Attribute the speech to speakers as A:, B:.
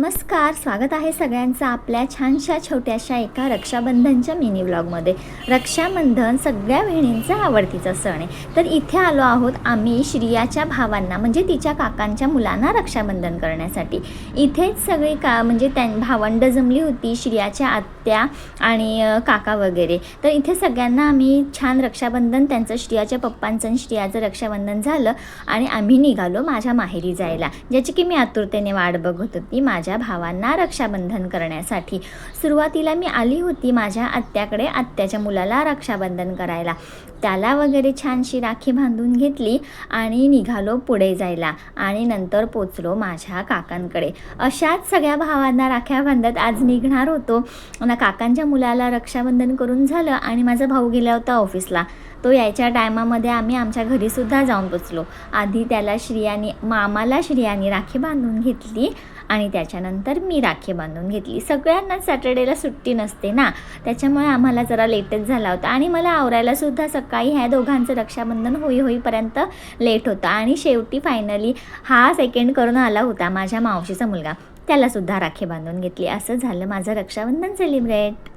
A: नमस्कार, स्वागत आहे सगळ्यांचं आपल्या छानशा छोट्याशा एका रक्षाबंधनच्या मिनी व्लॉगमध्ये। रक्षाबंधन सगळ्या बहिणींचा आवडतीचा सण आहे। तर इथे आलो आहोत आम्ही श्रियाच्या भावांना म्हणजे तिच्या काकांच्या मुलांना रक्षाबंधन करण्यासाठी। इथेच सगळी म्हणजे भावंड जमली होती, श्रियाच्या आत्या आणि काका वगैरे। तर इथे सगळ्यांना आम्ही छान रक्षाबंधन त्यांचं श्रियाच्या पप्पांचं आणि श्रियाचं रक्षाबंधन झालं आणि आम्ही निघालो माझ्या माहेरी जायला, ज्याची की मी आतुरतेने वाट बघत होती माझ्या भावांना रक्षाबंधन करण्यासाठी। सुरुवातीला मी आली होती माझ्या आत्याकडे आत्याच्या मुलाला रक्षाबंधन करायला, त्याला वगैरे छानशी राखी बांधून घेतली आणि निघालो पुढे जायला आणि नंतर पोचलो माझ्या काकांकडे। अशाच सगळ्या भावांना राख्या बांधत आज निघणार होतो ना। काकांच्या मुलाला रक्षाबंधन करून झालं आणि माझा भाऊ गेला होता ऑफिसला। तो यायच्या टायमामध्ये आम्ही आमच्या घरीसुद्धा जाऊन पोचलो। आधी त्याला मामाला श्रियाने राखी बांधून घेतली आणि त्याच्यानंतर मी राखी बांधून घेतली। सगळ्यांनाच सॅटर्डेला सुट्टी नसते ना, त्याच्यामुळे आम्हाला जरा लेटच झाला होता आणि मला आवरायलासुद्धा सकाळी ह्या दोघांचं रक्षाबंधन होईपर्यंत लेट होता। आणि शेवटी फायनली हा सेकंड करून आला होता माझ्या मावशीचा मुलगा, त्यालासुद्धा राखी बांधून घेतली। असं झालं माझं रक्षाबंधन सेलिब्रेट।